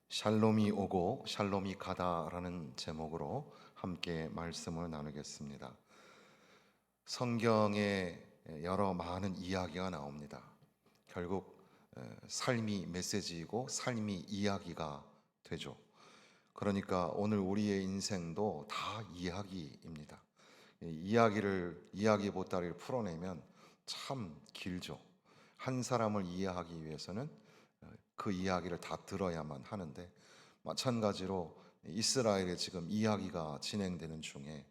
샬롬이 오고 샬롬이 가다라는 제목으로 함께 말씀을 나누겠습니다. 성경에 여러 많은 이야기가 나옵니다. 결국 삶이 메시지이고 삶이 이야기가 되죠. 그러니까 오늘 우리의 인생도 다 이야기입니다. 이야기 보따리를 풀어내면 참 길죠. 한 사람을 이해하기 위해서는 그 이야기를 다 들어야만 하는데, 마찬가지로 이스라엘의 지금 이야기가 진행되는 중에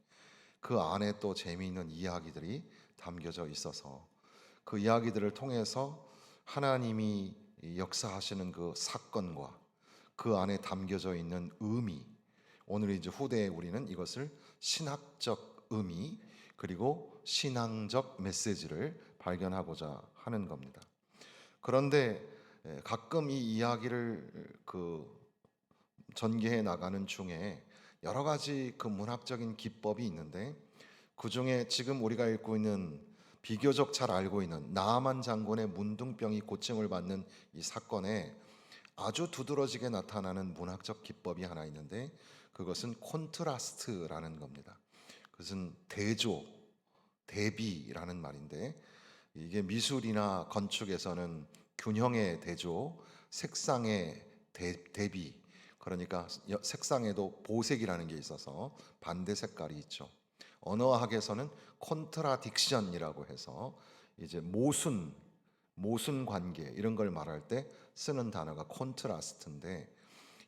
그 안에 또 재미있는 이야기들이 담겨져 있어서 그 이야기들을 통해서 하나님이 역사하시는 그 사건과 그 안에 담겨져 있는 의미, 오늘 이제 후대에 우리는 이것을 신학적 의미 그리고 신앙적 메시지를 발견하고자 하는 겁니다. 그런데 가끔 이 이야기를 전개해 나가는 중에 여러 가지 그 문학적인 기법이 있는데, 그 중에 지금 우리가 읽고 있는 비교적 잘 알고 있는 나아만 장군의 문둥병이 고침을 받는 이 사건에 아주 두드러지게 나타나는 문학적 기법이 하나 있는데, 그것은 콘트라스트라는 겁니다. 그것은 대조, 대비라는 말인데, 이게 미술이나 건축에서는 균형의 대조, 색상의 대비, 그러니까 색상에도 보색이라는 게 있어서 반대 색깔이 있죠. 언어학에서는 콘트라딕션이라고 해서 이제 모순 관계 이런 걸 말할 때 쓰는 단어가 콘트라스트인데,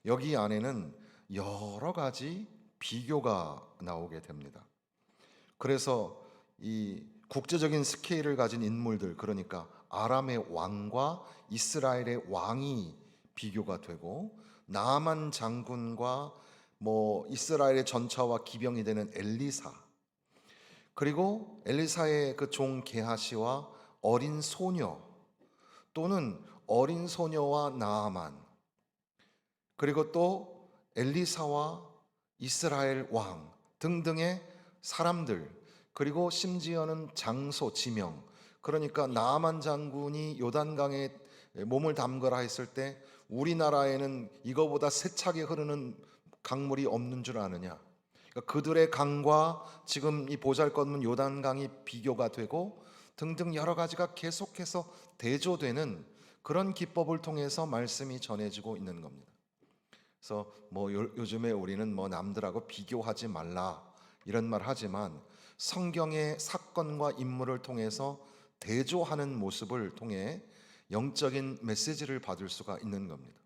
여기 안에는 여러 가지 비교가 나오게 됩니다. 그래서 이 국제적인 스케일을 가진 인물들, 그러니까 아람의 왕과 이스라엘의 왕이 비교가 되고, 나아만 장군과 이스라엘의 전차와 기병이 되는 엘리사, 그리고 엘리사의 그 종 게하시와 어린 소녀, 또는 어린 소녀와 나아만, 그리고 또 엘리사와 이스라엘 왕 등등의 사람들, 그리고 심지어는 장소, 지명, 그러니까 나아만 장군이 요단강에 몸을 담그라 했을 때 우리나라에는 이거보다 세차게 흐르는 강물이 없는 줄 아느냐, 그러니까 그들의 강과 지금 이 보잘것없는 요단강이 비교가 되고 등등 여러 가지가 계속해서 대조되는 그런 기법을 통해서 말씀이 전해지고 있는 겁니다. 그래서 요즘에 우리는 남들하고 비교하지 말라 이런 말 하지만, 성경의 사건과 인물을 통해서 대조하는 모습을 통해 영적인 메시지를 받을 수가 있는 겁니다.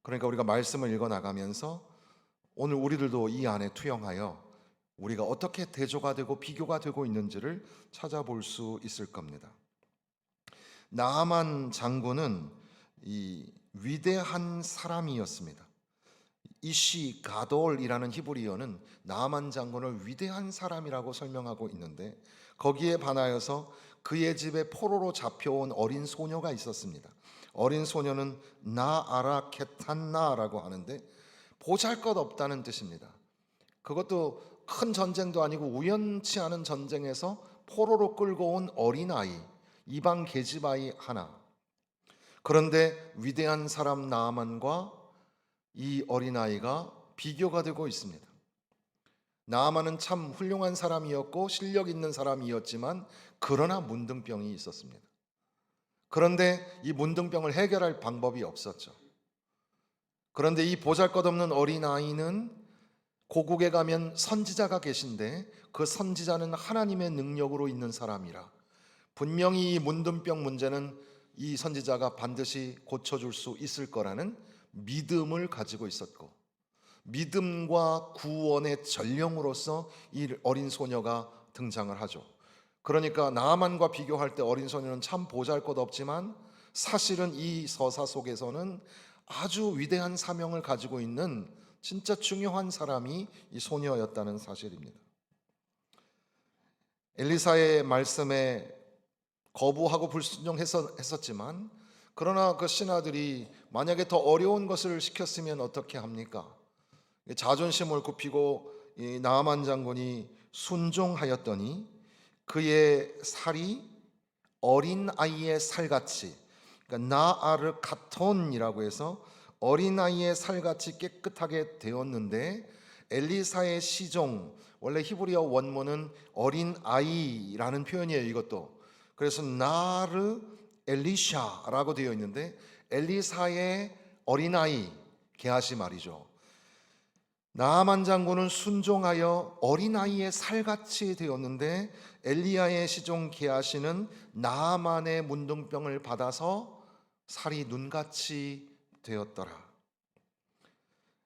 그러니까 우리가 말씀을 읽어 나가면서 오늘 우리들도 이 안에 투영하여 우리가 어떻게 대조가 되고 비교가 되고 있는지를 찾아볼 수 있을 겁니다. 나아만 장군은 이 위대한 사람이었습니다. 이시 가돌이라는 히브리어는 나아만 장군을 위대한 사람이라고 설명하고 있는데, 거기에 반하여서 그의 집에 포로로 잡혀온 어린 소녀가 있었습니다. 어린 소녀는 나아라 케탄나라고 하는데 보잘것없다는 뜻입니다. 그것도 큰 전쟁도 아니고 우연치 않은 전쟁에서 포로로 끌고 온 어린아이, 이방 계집아이 하나. 그런데 위대한 사람 나아만과 이 어린아이가 비교가 되고 있습니다. 나아만은 참 훌륭한 사람이었고 실력 있는 사람이었지만, 그러나 문둥병이 있었습니다. 그런데 이 문둥병을 해결할 방법이 없었죠. 그런데 이 보잘것없는 어린아이는 고국에 가면 선지자가 계신데, 그 선지자는 하나님의 능력으로 있는 사람이라 분명히 이 문둥병 문제는 이 선지자가 반드시 고쳐줄 수 있을 거라는 믿음을 가지고 있었고, 믿음과 구원의 전령으로서 이 어린 소녀가 등장을 하죠. 그러니까 나아만과 비교할 때 어린 소녀는 참 보잘것없지만, 사실은 이 서사 속에서는 아주 위대한 사명을 가지고 있는 진짜 중요한 사람이 이 소녀였다는 사실입니다. 엘리사의 말씀에 거부하고 불순종했었지만, 그러나 그 신하들이 만약에 더 어려운 것을 시켰으면 어떻게 합니까? 자존심을 굽히고 이 나아만 장군이 순종하였더니 그의 살이 어린 아이의 살같이, 그러니까 나아르 카톤이라고 해서 어린아이의 살같이 깨끗하게 되었는데 엘리사의 시종, 원래 히브리어 원문은 어린아이라는 표현이에요. 이것도. 그래서 나르 엘리샤라고 되어 있는데 엘리사의 어린아이 게하시 말이죠. 나아만 장군은 순종하여 어린아이의 살같이 되었는데 엘리야의 시종 게하시는 나아만의 문둥병을 받아서 살이 눈같이 되었더라.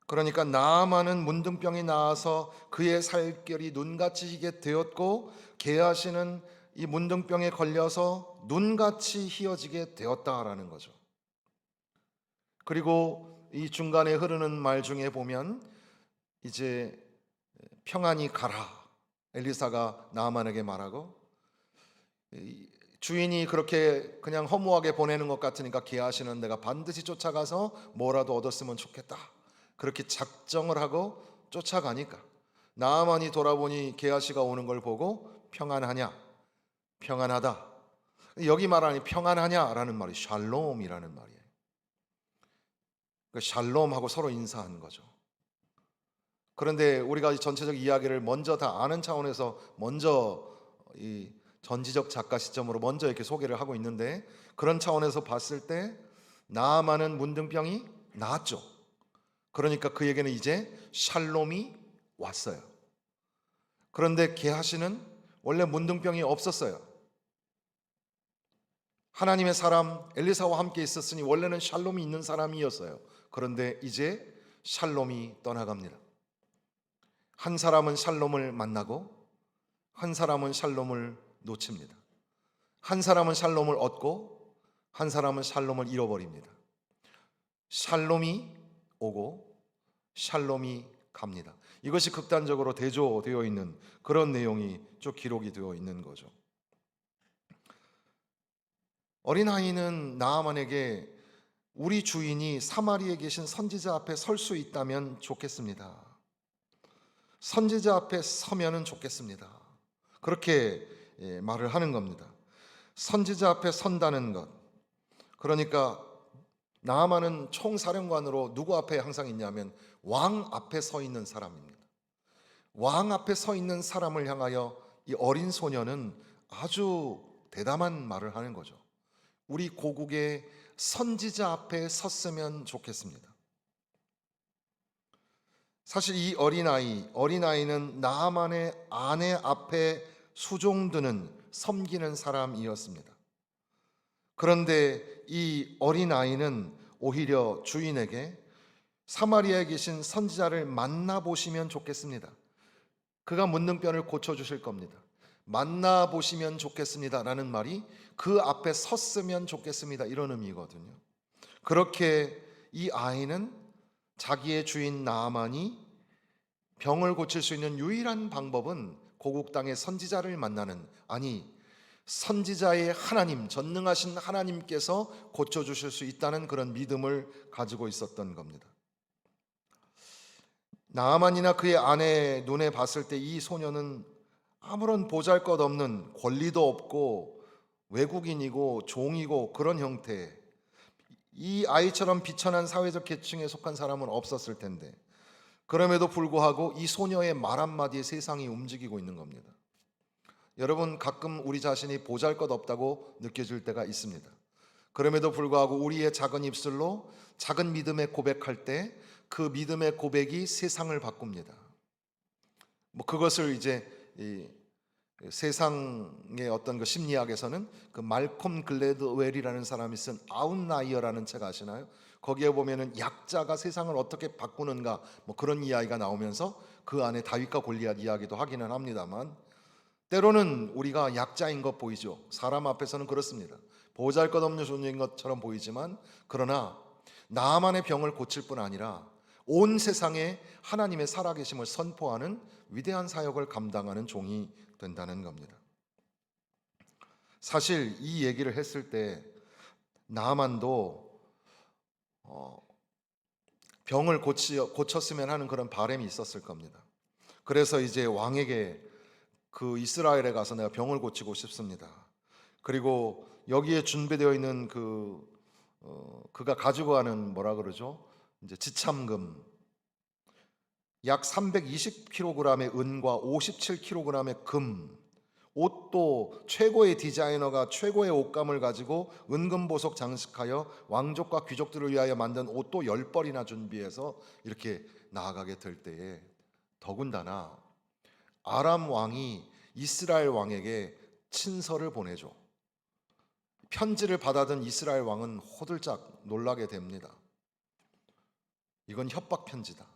그러니까 나아만은 문둥병이 나아서 그의 살결이 눈같이 희게 되었고 게하시는 이 문둥병에 걸려서 눈같이 희어지게 되었다라는 거죠. 그리고 이 중간에 흐르는 말 중에 보면 이제 평안히 가라, 엘리사가 나아만에게 말하고, 주인이 그렇게 그냥 허무하게 보내는 것 같으니까 게하시는 내가 반드시 쫓아가서 뭐라도 얻었으면 좋겠다, 그렇게 작정을 하고 쫓아가니까 나아만이 돌아보니 게하시가 오는 걸 보고 평안하냐, 평안하다. 여기 말하니 평안하냐라는 말이 샬롬이라는 말이에요. 샬롬하고 서로 인사하는 거죠. 그런데 우리가 전체적 이야기를 먼저 다 아는 차원에서 먼저 이 전지적 작가 시점으로 먼저 이렇게 소개를 하고 있는데, 그런 차원에서 봤을 때 나아만은 문둥병이 나았죠. 그러니까 그에게는 이제 샬롬이 왔어요. 그런데 게하시는 원래 문둥병이 없었어요. 하나님의 사람 엘리사와 함께 있었으니 원래는 샬롬이 있는 사람이었어요. 그런데 이제 샬롬이 떠나갑니다. 한 사람은 샬롬을 만나고 한 사람은 샬롬을 놓칩니다. 한 사람은 샬롬을 얻고 한 사람은 샬롬을 잃어버립니다. 샬롬이 오고 샬롬이 갑니다. 이것이 극단적으로 대조되어 있는 그런 내용이 쭉 기록이 되어 있는 거죠. 어린아이는 나아만에게 우리 주인이 사마리아에 계신 선지자 앞에 설 수 있다면 좋겠습니다. 선지자 앞에 서면은 좋겠습니다. 그렇게 말을 하는 겁니다. 선지자 앞에 선다는 것. 그러니까 나아만은 총사령관으로 누구 앞에 항상 있냐면 왕 앞에 서 있는 사람입니다. 왕 앞에 서 있는 사람을 향하여 이 어린 소녀는 아주 대담한 말을 하는 거죠. 우리 고국의 선지자 앞에 섰으면 좋겠습니다. 사실 이 어린아이는 나아만의 아내 앞에 수종드는 섬기는 사람이었습니다. 그런데 이 어린아이는 오히려 주인에게 사마리아에 계신 선지자를 만나보시면 좋겠습니다. 그가 문둥병을 고쳐주실 겁니다. 만나보시면 좋겠습니다 라는 말이 그 앞에 섰으면 좋겠습니다 이런 의미거든요. 그렇게 이 아이는 자기의 주인 나아만이 병을 고칠 수 있는 유일한 방법은 고국 땅의 선지자를 만나는, 아니 선지자의 하나님, 전능하신 하나님께서 고쳐주실 수 있다는 그런 믿음을 가지고 있었던 겁니다. 나아만이나 그의 아내 눈에 봤을 때 이 소녀는 아무런 보잘것없는, 권리도 없고 외국인이고 종이고 그런 형태, 이 아이처럼 비천한 사회적 계층에 속한 사람은 없었을 텐데 그럼에도 불구하고 이 소녀의 말 한마디에 세상이 움직이고 있는 겁니다. 여러분, 가끔 우리 자신이 보잘것없다고 느껴질 때가 있습니다. 그럼에도 불구하고 우리의 작은 입술로 작은 믿음의 고백할 때 그 믿음의 고백이 세상을 바꿉니다. 그것을 이제 이 세상의 어떤 그 심리학에서는 그 말콤 글래드웰이라는 사람이 쓴 아웃라이어라는 책 아시나요? 거기에 보면은 약자가 세상을 어떻게 바꾸는가 그런 이야기가 나오면서 그 안에 다윗과 골리앗 이야기도 하기는 합니다만, 때로는 우리가 약자인 것 보이죠. 사람 앞에서는 그렇습니다. 보잘것없는 존재인 것처럼 보이지만, 그러나 나만의 병을 고칠 뿐 아니라 온 세상에 하나님의 살아계심을 선포하는 위대한 사역을 감당하는 종이 된다는 겁니다. 사실 이 얘기를 했을 때 나아만도 병을 고쳤으면 하는 그런 바람이 있었을 겁니다. 그래서 이제 왕에게 그 이스라엘에 가서 내가 병을 고치고 싶습니다. 그리고 여기에 준비되어 있는 그가 가지고 가는 뭐라 그러죠? 이제 지참금, 약 320kg의 은과 57kg의 금, 옷도 최고의 디자이너가 최고의 옷감을 가지고 은금 보석 장식하여 왕족과 귀족들을 위하여 만든 옷도 10벌이나 준비해서 이렇게 나아가게 될 때에, 더군다나 아람 왕이 이스라엘 왕에게 친서를 보내줘. 편지를 받아든 이스라엘 왕은 호들짝 놀라게 됩니다. 이건 협박 편지다.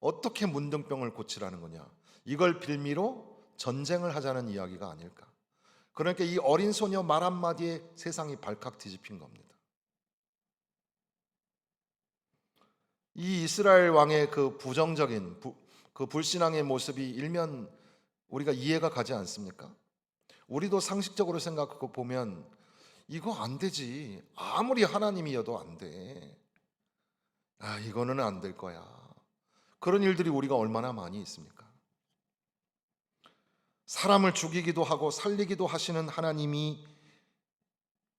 어떻게 문둥병을 고치라는 거냐? 이걸 빌미로 전쟁을 하자는 이야기가 아닐까? 그러니까 이 어린 소녀 말 한마디에 세상이 발칵 뒤집힌 겁니다. 이 이스라엘 왕의 그 부정적인 그 불신앙의 모습이 일면 우리가 이해가 가지 않습니까? 우리도 상식적으로 생각하고 보면 이거 안 되지. 아무리 하나님이어도 안 돼. 이거는 안 될 거야. 그런 일들이 우리가 얼마나 많이 있습니까? 사람을 죽이기도 하고 살리기도 하시는 하나님이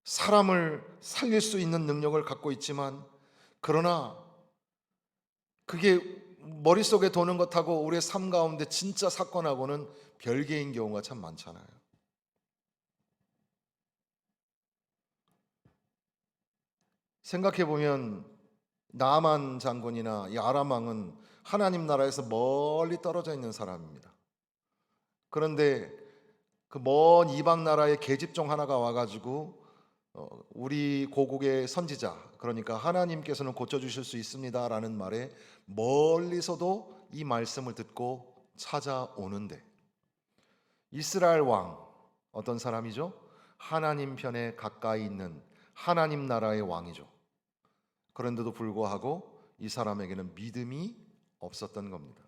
사람을 살릴 수 있는 능력을 갖고 있지만, 그러나 그게 머릿속에 도는 것하고 우리의 삶 가운데 진짜 사건하고는 별개인 경우가 참 많잖아요. 생각해 보면 나아만 장군이나 이 아람 왕은 하나님 나라에서 멀리 떨어져 있는 사람입니다. 그런데 그 먼 이방 나라의 계집종 하나가 와가지고 우리 고국의 선지자, 그러니까 하나님께서는 고쳐주실 수 있습니다라는 말에 멀리서도 이 말씀을 듣고 찾아오는데, 이스라엘 왕, 어떤 사람이죠? 하나님 편에 가까이 있는 하나님 나라의 왕이죠. 그런데도 불구하고 이 사람에게는 믿음이 없었던 겁니다.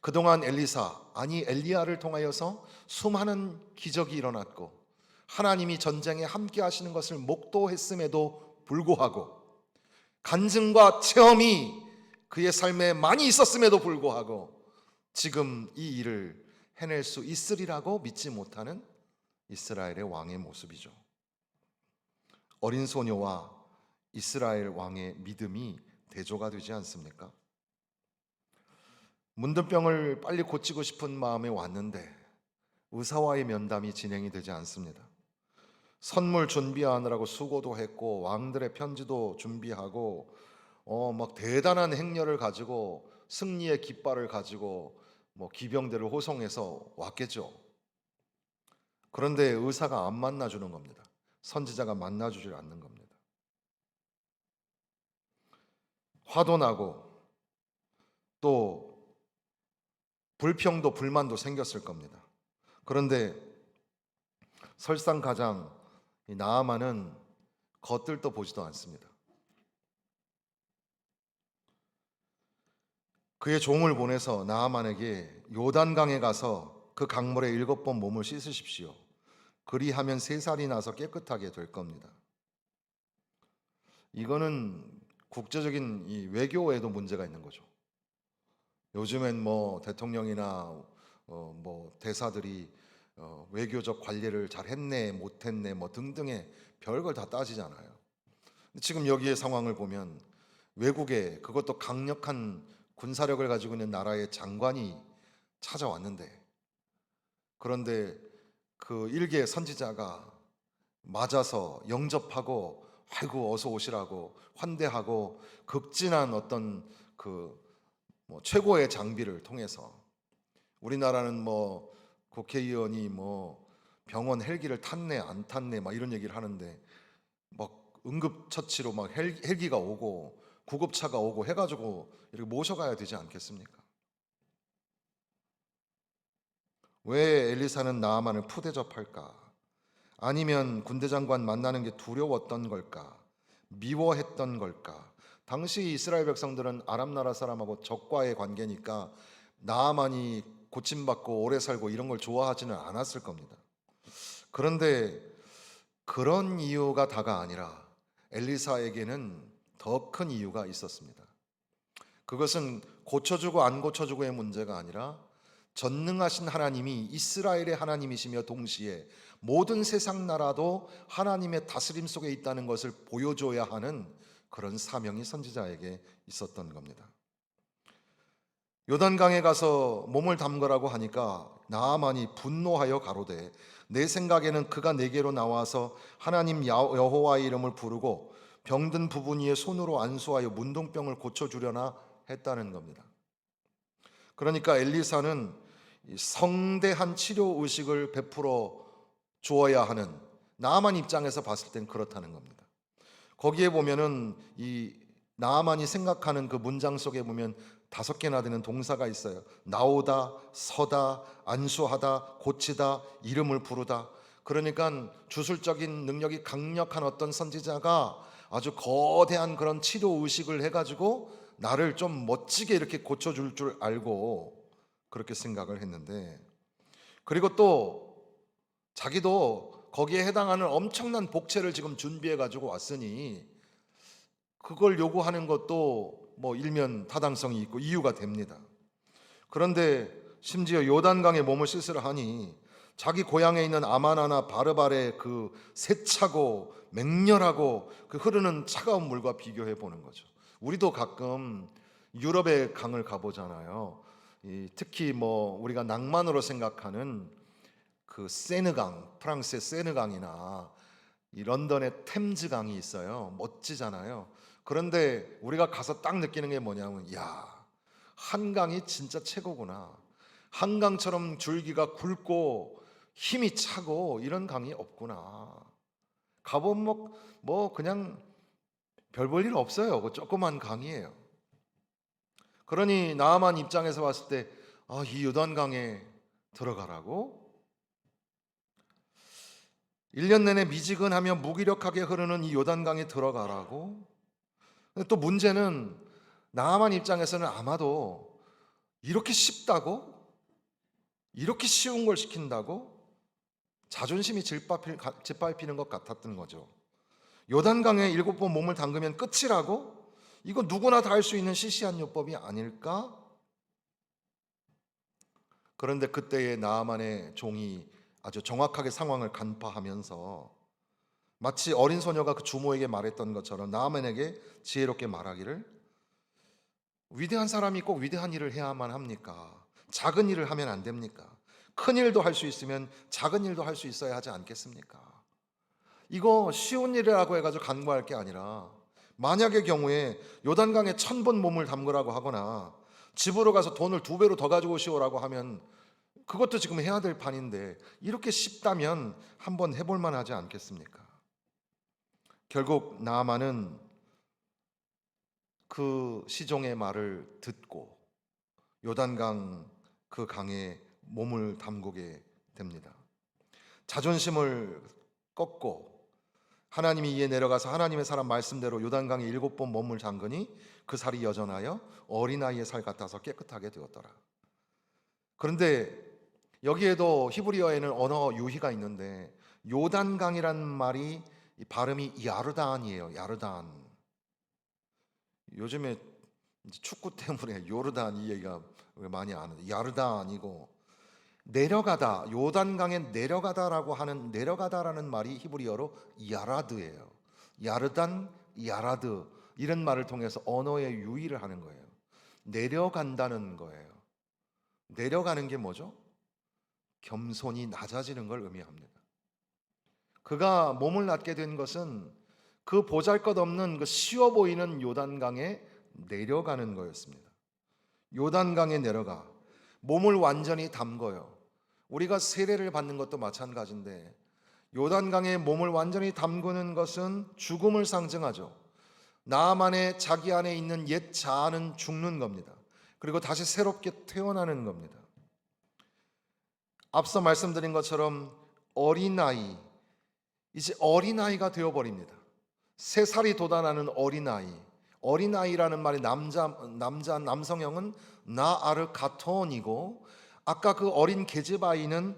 그동안 엘리사, 아니 엘리야를 통하여서 수많은 기적이 일어났고 하나님이 전쟁에 함께 하시는 것을 목도했음에도 불구하고, 간증과 체험이 그의 삶에 많이 있었음에도 불구하고 지금 이 일을 해낼 수 있으리라고 믿지 못하는 이스라엘의 왕의 모습이죠. 어린 소녀와 이스라엘 왕의 믿음이 대조가 되지 않습니까? 문둥병을 빨리 고치고 싶은 마음에 왔는데 의사와의 면담이 진행이 되지 않습니다. 선물 준비하느라고 수고도 했고 왕들의 편지도 준비하고 막 대단한 행렬을 가지고 승리의 깃발을 가지고 기병대를 호송해서 왔겠죠. 그런데 의사가 안 만나주는 겁니다. 선지자가 만나주질 않는 겁니다. 화도 나고 또 불평도 불만도 생겼을 겁니다. 그런데 설상가장 이 나아만은 겉들도 보지도 않습니다. 그의 종을 보내서 나아만에게 요단강에 가서 그 강물에 7번 몸을 씻으십시오. 그리하면 3살이 나서 깨끗하게 될 겁니다. 이거는 국제적인 이 외교에도 문제가 있는 거죠. 요즘엔 대통령이나 대사들이 외교적 관리를 잘 했네 못했네 등등의 별걸 다 따지잖아요. 지금 여기의 상황을 보면 외국에, 그것도 강력한 군사력을 가지고 있는 나라의 장관이 찾아왔는데, 그런데 그 일개 선지자가 맞아서 영접하고 아이고 어서 오시라고 환대하고 극진한 어떤 최고의 장비를 통해서, 우리나라는 국회의원이 병원 헬기를 탔네 안 탔네 이런 얘기를 하는데, 응급처치로 헬기가 오고 구급차가 오고 해가지고 이렇게 모셔가야 되지 않겠습니까? 왜 엘리사는 나아만을 푸대접할까? 아니면 군대 장관 만나는 게 두려웠던 걸까? 미워했던 걸까? 당시 이스라엘 백성들은 아람 나라 사람하고 적과의 관계니까 나아만이 고침받고 오래 살고 이런 걸 좋아하지는 않았을 겁니다. 그런데 그런 이유가 다가 아니라 엘리사에게는 더 큰 이유가 있었습니다. 그것은 고쳐주고 안 고쳐주고의 문제가 아니라 전능하신 하나님이 이스라엘의 하나님이시며 동시에 모든 세상 나라도 하나님의 다스림 속에 있다는 것을 보여줘야 하는 그런 사명이 선지자에게 있었던 겁니다. 요단강에 가서 몸을 담그라고 하니까 나아만이 분노하여 가로되 내 생각에는 그가 내게로 나와서 하나님 여호와의 이름을 부르고 병든 부분 위에 손으로 안수하여 문둥병을 고쳐주려나 했다는 겁니다. 그러니까 엘리사는 성대한 치료 의식을 베풀어 주어야 하는 나아만 입장에서 봤을 땐 그렇다는 겁니다. 거기에 보면은 이 나아만이 생각하는 그 문장 속에 보면 5개나 되는 동사가 있어요. 나오다, 서다, 안수하다, 고치다, 이름을 부르다. 그러니까 주술적인 능력이 강력한 어떤 선지자가 아주 거대한 그런 치료 의식을 해가지고 나를 좀 멋지게 이렇게 고쳐줄 줄 알고 그렇게 생각을 했는데, 그리고 또 자기도 거기에 해당하는 엄청난 복채를 지금 준비해 가지고 왔으니 그걸 요구하는 것도 뭐 일면 타당성이 있고 이유가 됩니다. 그런데 심지어 요단강에 몸을 씻으라 하니 자기 고향에 있는 아마나나 바르발의 그 세차고 맹렬하고 그 흐르는 차가운 물과 비교해 보는 거죠. 우리도 가끔 유럽의 강을 가보잖아요. 특히 뭐 우리가 낭만으로 생각하는 그 세느강, 프랑스의 세느강이나 이 런던의 템즈강이 있어요. 멋지잖아요. 그런데 우리가 가서 딱 느끼는 게 뭐냐면, 야, 한강이 진짜 최고구나. 한강처럼 줄기가 굵고 힘이 차고 이런 강이 없구나. 가보면 뭐 그냥 별 볼 일 없어요. 그 조그만 강이에요. 그러니 나아만 입장에서 봤을 때, 이 요단강에 들어가라고? 1년 내내 미지근하며 무기력하게 흐르는 이 요단강에 들어가라고? 근데 또 문제는 나아만 입장에서는 아마도 이렇게 쉽다고? 이렇게 쉬운 걸 시킨다고? 자존심이 짓밟히는 것 같았던 거죠. 요단강에 7번 몸을 담그면 끝이라고? 이거 누구나 다 할 수 있는 시시한 요법이 아닐까? 그런데 그때의 나아만의 종이 아주 정확하게 상황을 간파하면서 마치 어린 소녀가 그 주모에게 말했던 것처럼 나아만에게 지혜롭게 말하기를, 위대한 사람이 꼭 위대한 일을 해야만 합니까? 작은 일을 하면 안 됩니까? 큰 일도 할 수 있으면 작은 일도 할 수 있어야 하지 않겠습니까? 이거 쉬운 일이라고 해가지고 간과할 게 아니라, 만약의 경우에 요단강에 1000번 몸을 담그라고 하거나 집으로 가서 돈을 2배로 더 가지고 오시오라고 하면 그것도 지금 해야 될 판인데, 이렇게 쉽다면 한번 해볼 만하지 않겠습니까? 결국 나아만은 그 시종의 말을 듣고 요단강 그 강에 몸을 담그게 됩니다. 자존심을 꺾고 하나님이 이에 내려가서 하나님의 사람 말씀대로 요단강에 7번 몸을 담그니 그 살이 여전하여 어린아이의 살 같아서 깨끗하게 되었더라. 그런데 여기에도 히브리어에는 언어 유희가 있는데, 요단강이란 말이 발음이 야르단이에요. 야르단. 요즘에 축구 때문에 요르단 이 얘기가 많이 안 해요. 야르단이고, 내려가다, 요단강에 내려가다라고 하는 내려가다라는 말이 히브리어로 야라드예요. 야르단, 야라드 이런 말을 통해서 언어의 유희를 하는 거예요. 내려간다는 거예요. 내려가는 게 뭐죠? 겸손히 낮아지는 걸 의미합니다. 그가 몸을 낮게 된 것은 그 보잘것없는 그 쉬워 보이는 요단강에 내려가는 거였습니다. 요단강에 내려가 몸을 완전히 담궈요. 우리가 세례를 받는 것도 마찬가지인데, 요단강에 몸을 완전히 담그는 것은 죽음을 상징하죠. 나만의 자기 안에 있는 옛 자아는 죽는 겁니다. 그리고 다시 새롭게 태어나는 겁니다. 앞서 말씀드린 것처럼 어린아이, 이제 어린아이가 되어버립니다. 3살이 돋아나는 어린아이. 어린아이라는 말이 남성형은 나아르카톤이고, 아까 그 어린 계집아이는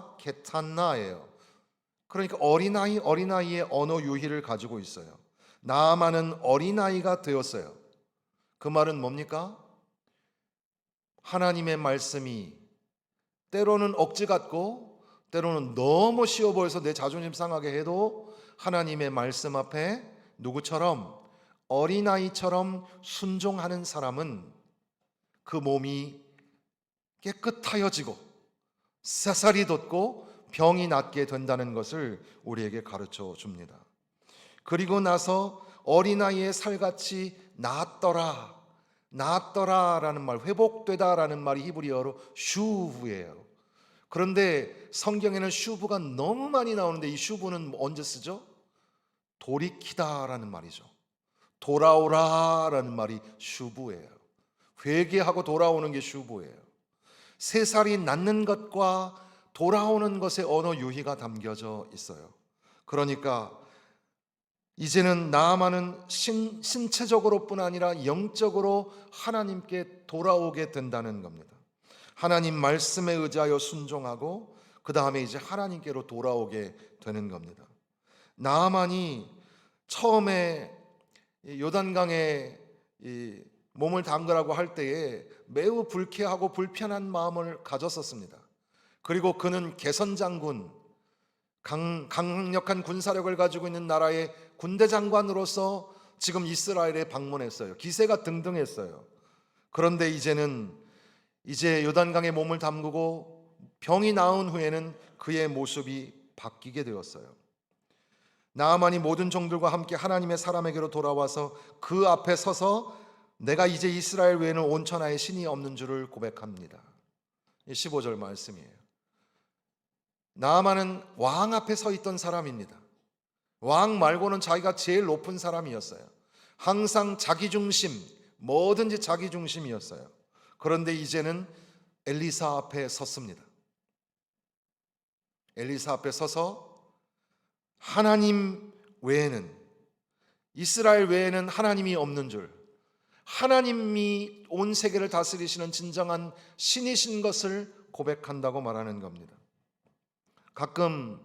나아라케탄나예요. 그러니까 어린아이의 언어 유희를 가지고 있어요. 나아만은 어린아이가 되었어요. 그 말은 뭡니까? 하나님의 말씀이 때로는 억지 같고 때로는 너무 쉬워 보여서 내 자존심 상하게 해도 하나님의 말씀 앞에 누구처럼? 어린아이처럼 순종하는 사람은 그 몸이 깨끗하여지고 새살이 돋고 병이 낫게 된다는 것을 우리에게 가르쳐 줍니다. 그리고 나서 어린아이의 살같이 낫더라라는 말, 회복되다라는 말이 히브리어로 슈브예요. 그런데 성경에는 슈브가 너무 많이 나오는데 이 슈브는 언제 쓰죠? 돌이키다라는 말이죠. 돌아오라라는 말이 슈브예요. 회개하고 돌아오는 게 슈브예요. 세 살이 낳는 것과 돌아오는 것에 언어 유희가 담겨져 있어요. 그러니까 이제는 나아만은 신체적으로뿐 아니라 영적으로 하나님께 돌아오게 된다는 겁니다. 하나님 말씀에 의지하여 순종하고 그 다음에 이제 하나님께로 돌아오게 되는 겁니다. 나아만이 처음에 요단강에 몸을 담그라고 할 때에 매우 불쾌하고 불편한 마음을 가졌었습니다. 그리고 그는 개선장군, 강력한 군사력을 가지고 있는 나라의 군대 장관으로서 지금 이스라엘에 방문했어요. 기세가 등등했어요. 그런데 이제 요단강에 몸을 담그고 병이 나은 후에는 그의 모습이 바뀌게 되었어요. 나아만이 모든 종들과 함께 하나님의 사람에게로 돌아와서 그 앞에 서서 내가 이제 이스라엘 외에는 온 천하에 신이 없는 줄을 고백합니다. 15절 말씀이에요. 나아만은 왕 앞에 서 있던 사람입니다. 왕 말고는 자기가 제일 높은 사람이었어요. 항상 자기 중심, 뭐든지 자기 중심이었어요. 그런데 이제는 엘리사 앞에 섰습니다. 엘리사 앞에 서서 하나님 외에는, 이스라엘 외에는 하나님이 없는 줄, 하나님이 온 세계를 다스리시는 진정한 신이신 것을 고백한다고 말하는 겁니다. 가끔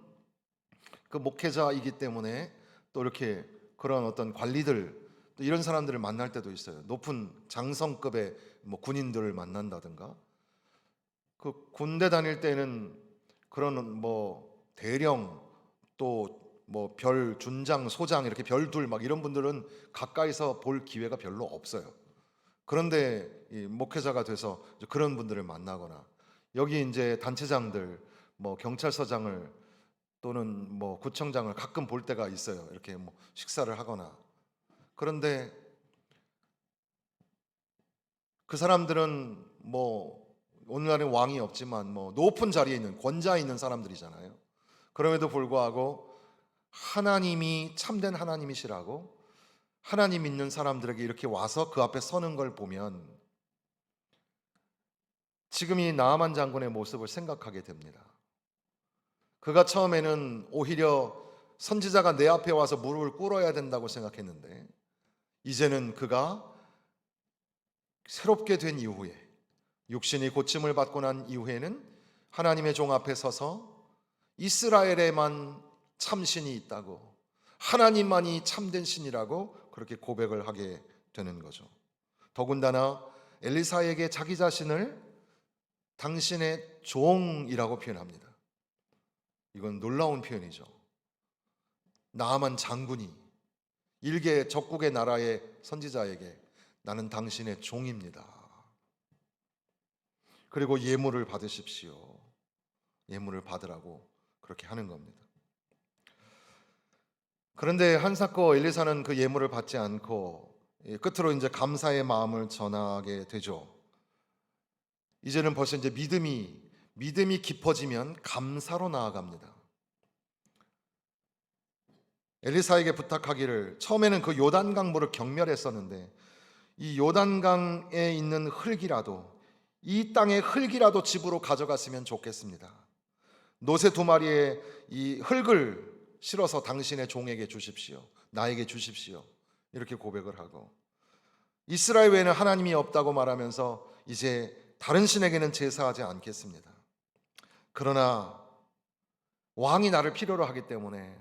그 목회자이기 때문에 또 이렇게 그런 어떤 관리들, 또 이런 사람들을 만날 때도 있어요. 높은 장성급의 군인들을 만난다든가, 그 군대 다닐 때는 그런 대령, 또 별 준장, 소장, 이렇게 별둘 이런 분들은 가까이서 볼 기회가 별로 없어요. 그런데 이 목회자가 돼서 그런 분들을 만나거나, 여기 이제 단체장들, 경찰서장을 또는 구청장을 가끔 볼 때가 있어요. 이렇게 식사를 하거나. 그런데 그 사람들은 오늘날은 왕이 없지만 높은 자리에 있는 권좌에 있는 사람들이잖아요. 그럼에도 불구하고 하나님이 참된 하나님이시라고 하나님 믿는 사람들에게 이렇게 와서 그 앞에 서는 걸 보면 지금 이 나아만 장군의 모습을 생각하게 됩니다. 그가 처음에는 오히려 선지자가 내 앞에 와서 무릎을 꿇어야 된다고 생각했는데, 이제는 그가 새롭게 된 이후에, 육신이 고침을 받고 난 이후에는 하나님의 종 앞에 서서 이스라엘에만 참신이 있다고, 하나님만이 참된 신이라고 그렇게 고백을 하게 되는 거죠. 더군다나 엘리사에게 자기 자신을 당신의 종이라고 표현합니다. 이건 놀라운 표현이죠. 나아만 장군이 일개 적국의 나라의 선지자에게 나는 당신의 종입니다. 그리고 예물을 받으십시오. 예물을 받으라고 그렇게 하는 겁니다. 그런데 한사코 엘리사는 그 예물을 받지 않고 끝으로 이제 감사의 마음을 전하게 되죠. 이제는 벌써 이제 믿음이 깊어지면 감사로 나아갑니다. 엘리사에게 부탁하기를, 처음에는 그 요단강 물을 경멸했었는데 이 요단강에 있는 흙이라도, 이 땅의 흙이라도 집으로 가져갔으면 좋겠습니다. 노새 2마리의 이 흙을 실어서 당신의 종에게 주십시오. 나에게 주십시오. 이렇게 고백을 하고, 이스라엘 외에는 하나님이 없다고 말하면서 이제 다른 신에게는 제사하지 않겠습니다. 그러나 왕이 나를 필요로 하기 때문에,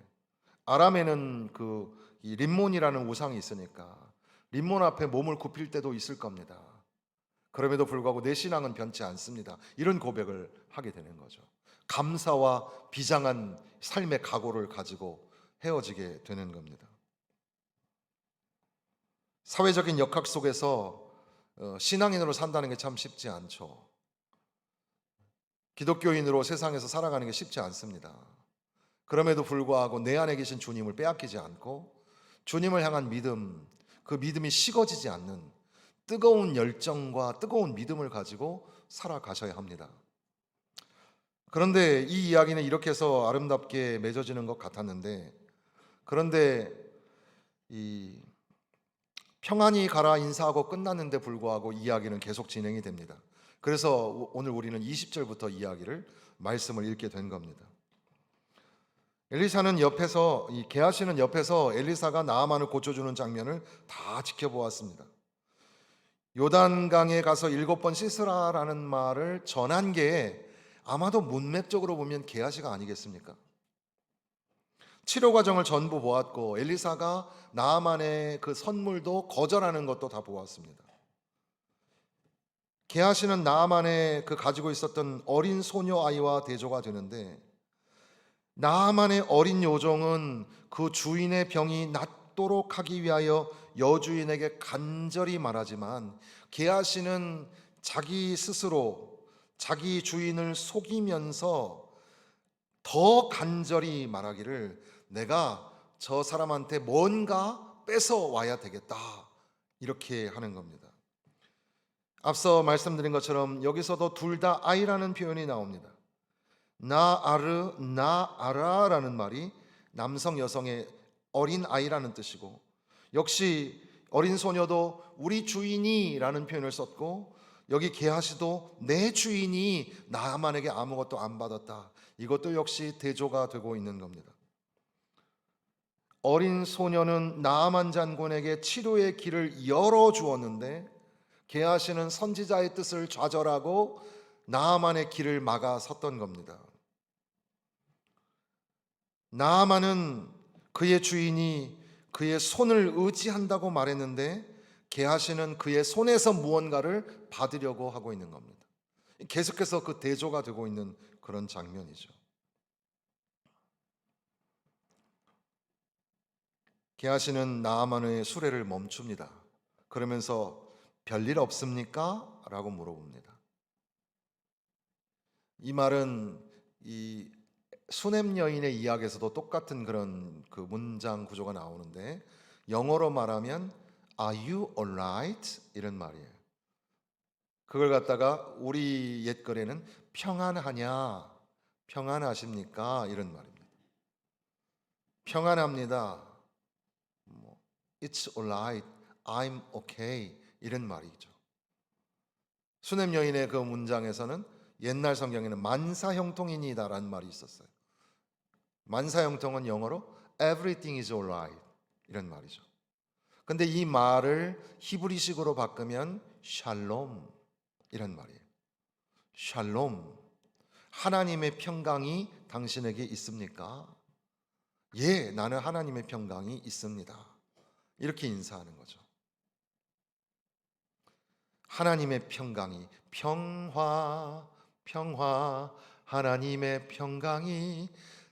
아람에는 이 림몬이라는 우상이 있으니까 림몬 앞에 몸을 굽힐 때도 있을 겁니다. 그럼에도 불구하고 내 신앙은 변치 않습니다. 이런 고백을 하게 되는 거죠. 감사와 비장한 삶의 각오를 가지고 헤어지게 되는 겁니다. 사회적인 역학 속에서 신앙인으로 산다는 게 참 쉽지 않죠. 기독교인으로 세상에서 살아가는 게 쉽지 않습니다. 그럼에도 불구하고 내 안에 계신 주님을 빼앗기지 않고 주님을 향한 믿음, 그 믿음이 식어지지 않는 뜨거운 열정과 뜨거운 믿음을 가지고 살아가셔야 합니다. 그런데 이 이야기는 이렇게 해서 아름답게 맺어지는 것 같았는데, 그런데 이 평안히 가라 인사하고 끝났는데 불구하고 이야기는 계속 진행이 됩니다. 그래서 오늘 우리는 20절부터 이야기를 말씀을 읽게 된 겁니다. 엘리사는 옆에서, 이 게하시는 옆에서 엘리사가 나아만을 고쳐주는 장면을 다 지켜보았습니다. 요단강에 가서 7번 씻으라라는 말을 전한 게 아마도 문맥적으로 보면 게하시가 아니겠습니까? 치료 과정을 전부 보았고 엘리사가 나아만의 그 선물도 거절하는 것도 다 보았습니다. 게하시는 나아만의 그 가지고 있었던 어린 소녀 아이와 대조가 되는데, 나아만의 어린 요정은 그 주인의 병이 낫도록 하기 위하여 여주인에게 간절히 말하지만, 게하시는 자기 스스로 자기 주인을 속이면서 더 간절히 말하기를, 내가 저 사람한테 뭔가 뺏어 와야 되겠다, 이렇게 하는 겁니다. 앞서 말씀드린 것처럼 여기서도 둘 다 아이라는 표현이 나옵니다. 나아르, 나아라라는 말이 남성 여성의 어린 아이라는 뜻이고, 역시 어린 소녀도 우리 주인이라는 표현을 썼고, 여기 게하시도 내 주인이 나아만에게 아무것도 안 받았다, 이것도 역시 대조가 되고 있는 겁니다. 어린 소녀는 나아만 장군에게 치료의 길을 열어주었는데, 게하시는 선지자의 뜻을 좌절하고 나아만의 길을 막아 섰던 겁니다. 나아만은 그의 주인이 그의 손을 의지한다고 말했는데, 게하시는 그의 손에서 무언가를 받으려고 하고 있는 겁니다. 계속해서 그 대조가 되고 있는 그런 장면이죠. 게하시는 나아만의 수레를 멈춥니다. 그러면서 별일 없습니까? 라고 물어봅니다. 이 말은 이 수넴 여인의 이야기에서도 똑같은 그런 그 문장 구조가 나오는데, 영어로 말하면 Are you alright? 이런 말이에요. 그걸 갖다가 우리 옛글에는 평안하냐, 평안하십니까? 이런 말입니다. 평안합니다. It's alright, I'm okay, 이런 말이죠. 수넴 여인의 그 문장에서는 옛날 성경에는 만사형통이니다라는 말이 있었어요. 만사형통은 영어로 everything is alright, 이런 말이죠. 근데 이 말을 히브리식으로 바꾸면 샬롬, 이런 말이에요. 샬롬, 하나님의 평강이 당신에게 있습니까? 예, 나는 하나님의 평강이 있습니다, 이렇게 인사하는 거죠. 하나님의 평강이, 평화, 평화, 하나님의 평강이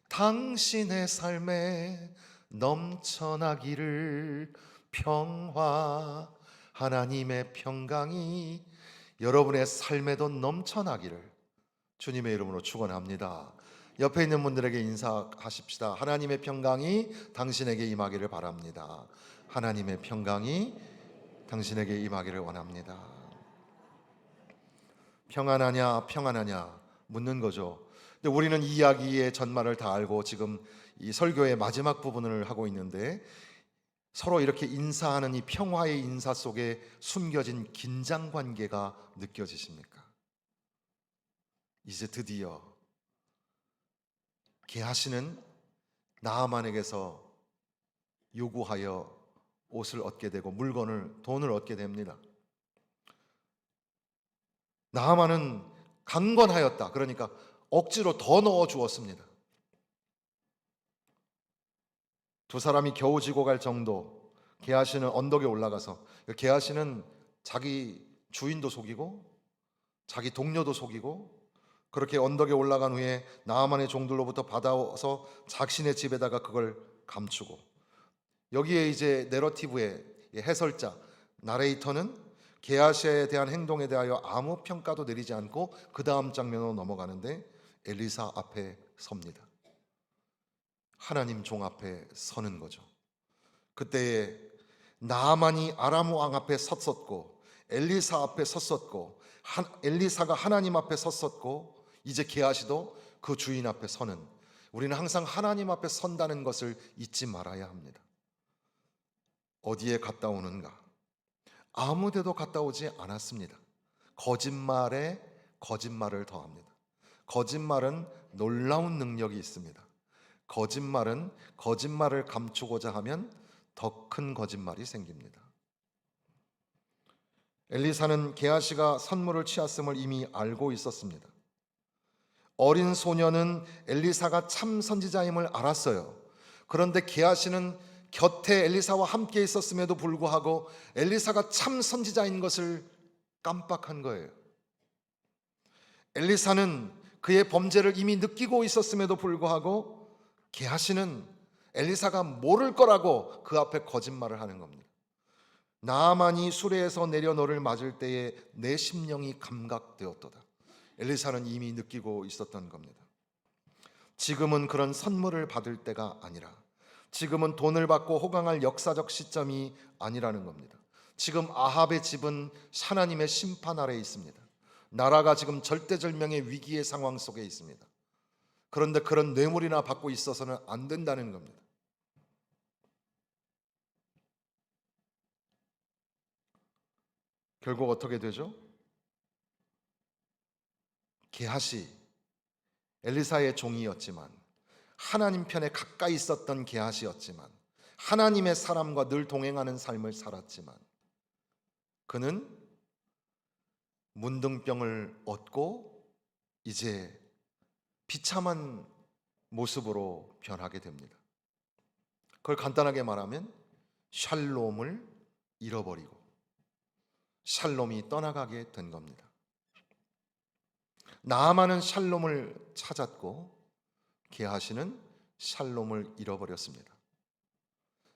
당신의 삶에 넘쳐나기를, 평화, 하나님의 평강이 여러분의 삶에도 넘쳐나기를 주님의 이름으로 축원합니다. 옆에 있는 분들에게 인사하십시다. 하나님의 평강이 당신에게 임하기를 바랍니다. 하나님의 평강이 당신에게 임하기를 원합니다. 평안하냐, 평안하냐 묻는 거죠. 근데 우리는 이 이야기의 전말을 다 알고 지금 이 설교의 마지막 부분을 하고 있는데, 서로 이렇게 인사하는 이 평화의 인사 속에 숨겨진 긴장 관계가 느껴지십니까? 이제 드디어 게하시는 나아만에게서 요구하여 옷을 얻게 되고 돈을 얻게 됩니다. 나아만은 강권하였다. 그러니까 억지로 더 넣어 주었습니다. 두 사람이 겨우 지고 갈 정도. 게하시는 언덕에 올라가서, 게하시는 자기 주인도 속이고 자기 동료도 속이고, 그렇게 언덕에 올라간 후에 나아만의 종들로부터 받아서 자신의 집에다가 그걸 감추고, 여기에 이제 내러티브의 해설자, 나레이터는 게하시에 대한 행동에 대하여 아무 평가도 내리지 않고 그 다음 장면으로 넘어가는데 엘리사 앞에 섭니다. 하나님 종 앞에 서는 거죠. 그때에 나아만이 아람 왕 앞에 섰었고 엘리사 앞에 섰었고 엘리사가 하나님 앞에 섰었고 이제 게하시도 그 주인 앞에 서는, 우리는 항상 하나님 앞에 선다는 것을 잊지 말아야 합니다. 어디에 갔다 오는가? 아무 데도 갔다 오지 않았습니다. 거짓말에 거짓말을 더합니다. 거짓말은 놀라운 능력이 있습니다. 거짓말은 거짓말을 감추고자 하면 더 큰 거짓말이 생깁니다. 엘리사는 게하시가 선물을 취했음을 이미 알고 있었습니다. 어린 소녀는 엘리사가 참 선지자임을 알았어요. 그런데 게하시는 곁에 엘리사와 함께 있었음에도 불구하고 엘리사가 참 선지자인 것을 깜빡한 거예요. 엘리사는 그의 범죄를 이미 느끼고 있었음에도 불구하고 게하시는 엘리사가 모를 거라고 그 앞에 거짓말을 하는 겁니다. 나아만이 수레에서 내려 너를 맞을 때에 내 심령이 감각되었도다. 엘리사는 이미 느끼고 있었던 겁니다. 지금은 그런 선물을 받을 때가 아니라, 지금은 돈을 받고 호강할 역사적 시점이 아니라는 겁니다. 지금 아합의 집은 하나님의 심판 아래에 있습니다. 나라가 지금 절대절명의 위기의 상황 속에 있습니다. 그런데 그런 뇌물이나 받고 있어서는 안 된다는 겁니다. 결국 어떻게 되죠? 게하시, 엘리사의 종이었지만, 하나님 편에 가까이 있었던 게하시였지만, 하나님의 사람과 늘 동행하는 삶을 살았지만, 그는 문둥병을 얻고 이제 비참한 모습으로 변하게 됩니다. 그걸 간단하게 말하면 샬롬을 잃어버리고 샬롬이 떠나가게 된 겁니다. 나아만은 샬롬을 찾았고 게하시는 샬롬을 잃어버렸습니다.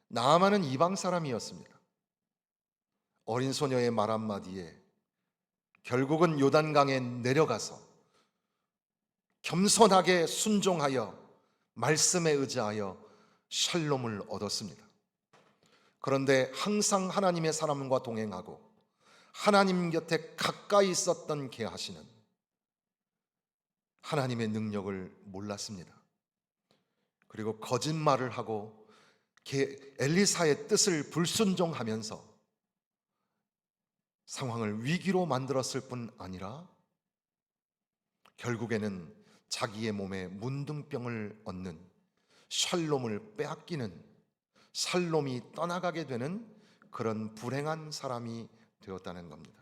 나아만은 이방 사람이었습니다. 어린 소녀의 말 한마디에 결국은 요단강에 내려가서 겸손하게 순종하여 말씀에 의지하여 샬롬을 얻었습니다. 그런데 항상 하나님의 사람과 동행하고 하나님 곁에 가까이 있었던 게하시는 하나님의 능력을 몰랐습니다. 그리고 거짓말을 하고 엘리사의 뜻을 불순종하면서 상황을 위기로 만들었을 뿐 아니라 결국에는 자기의 몸에 문둥병을 얻는, 샬롬을 빼앗기는, 샬롬이 떠나가게 되는 그런 불행한 사람이 되었다는 겁니다.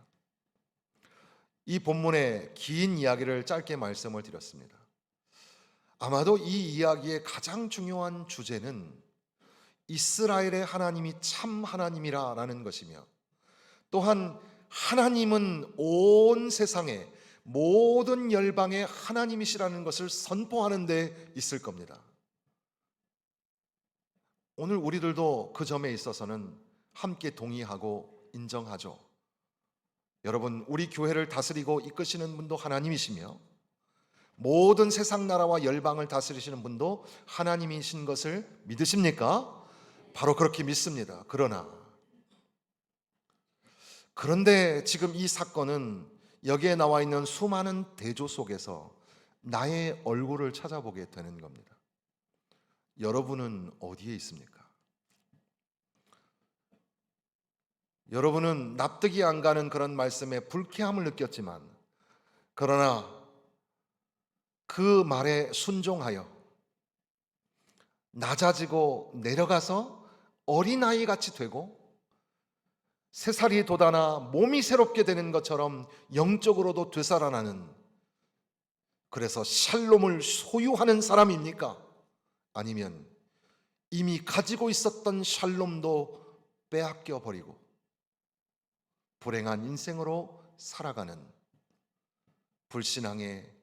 이 본문의 긴 이야기를 짧게 말씀을 드렸습니다. 아마도 이 이야기의 가장 중요한 주제는 이스라엘의 하나님이 참 하나님이라는 것이며, 또한 하나님은 온 세상에 모든 열방의 하나님이시라는 것을 선포하는 데 있을 겁니다. 오늘 우리들도 그 점에 있어서는 함께 동의하고 인정하죠. 여러분, 우리 교회를 다스리고 이끄시는 분도 하나님이시며 모든 세상 나라와 열방을 다스리시는 분도 하나님이신 것을 믿으십니까? 바로 그렇게 믿습니다. 그런데 지금 이 사건은 여기에 나와 있는 수많은 대조 속에서 나의 얼굴을 찾아보게 되는 겁니다. 여러분은 어디에 있습니까? 여러분은 납득이 안 가는 그런 말씀에 불쾌함을 느꼈지만, 그러나 그 말에 순종하여 낮아지고 내려가서 어린아이 같이 되고 3살이 돋아나 몸이 새롭게 되는 것처럼 영적으로도 되살아나는, 그래서 샬롬을 소유하는 사람입니까? 아니면 이미 가지고 있었던 샬롬도 빼앗겨 버리고 불행한 인생으로 살아가는 불신앙의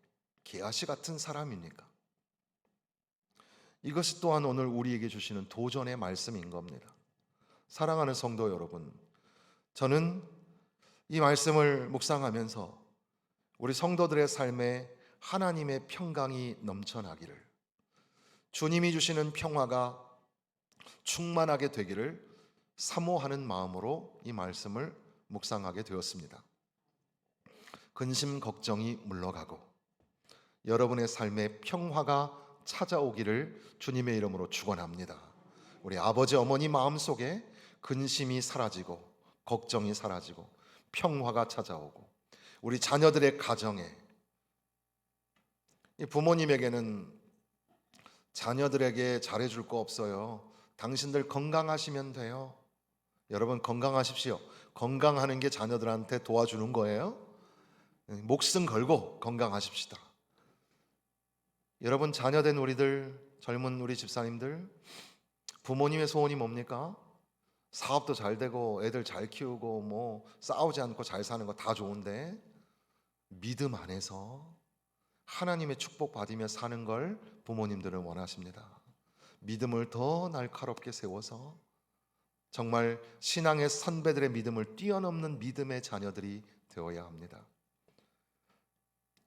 게하시 같은 사람입니까? 이것이 또한 오늘 우리에게 주시는 도전의 말씀인 겁니다. 사랑하는 성도 여러분, 저는 이 말씀을 묵상하면서 우리 성도들의 삶에 하나님의 평강이 넘쳐나기를, 주님이 주시는 평화가 충만하게 되기를 사모하는 마음으로 이 말씀을 묵상하게 되었습니다. 근심 걱정이 물러가고 여러분의 삶에 평화가 찾아오기를 주님의 이름으로 축원합니다. 우리 아버지 어머니 마음속에 근심이 사라지고 걱정이 사라지고 평화가 찾아오고, 우리 자녀들의 가정에, 이 부모님에게는 자녀들에게 잘해줄 거 없어요. 당신들 건강하시면 돼요. 여러분 건강하십시오. 건강하는 게 자녀들한테 도와주는 거예요. 목숨 걸고 건강하십시다. 여러분 자녀된 우리들, 젊은 우리 집사님들, 부모님의 소원이 뭡니까? 사업도 잘 되고 애들 잘 키우고 뭐 싸우지 않고 잘 사는 거 다 좋은데, 믿음 안에서 하나님의 축복 받으며 사는 걸 부모님들은 원하십니다. 믿음을 더 날카롭게 세워서 정말 신앙의 선배들의 믿음을 뛰어넘는 믿음의 자녀들이 되어야 합니다.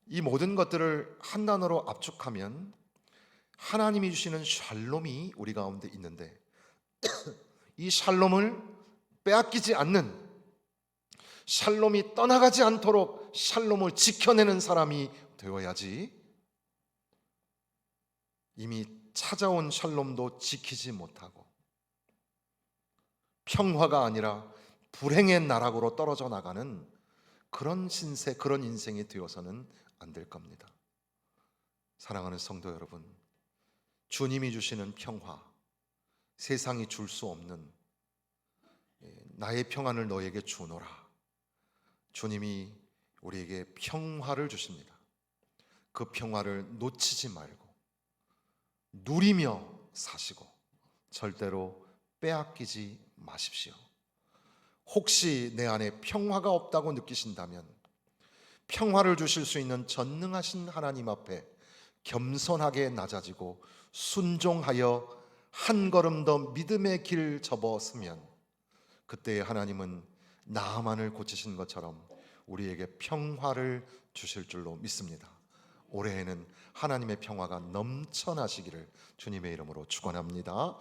이 모든 것들을 한 단어로 압축하면 하나님이 주시는 샬롬이 우리 가운데 있는데, 이 샬롬을 빼앗기지 않는, 샬롬이 떠나가지 않도록 샬롬을 지켜내는 사람이 되어야지, 이미 찾아온 샬롬도 지키지 못하고 평화가 아니라 불행의 나락으로 떨어져 나가는 그런 신세, 그런 인생이 되어서는 안 될 겁니다. 사랑하는 성도 여러분, 주님이 주시는 평화, 세상이 줄 수 없는 나의 평안을 너에게 주노라. 주님이 우리에게 평화를 주십니다. 그 평화를 놓치지 말고 누리며 사시고 절대로 빼앗기지 마십시오. 혹시 내 안에 평화가 없다고 느끼신다면 평화를 주실 수 있는 전능하신 하나님 앞에 겸손하게 낮아지고 순종하여 한 걸음 더 믿음의 길 접어서면, 그때 하나님은 나아만을 고치신 것처럼 우리에게 평화를 주실 줄로 믿습니다. 올해에는 하나님의 평화가 넘쳐나시기를 주님의 이름으로 축원합니다.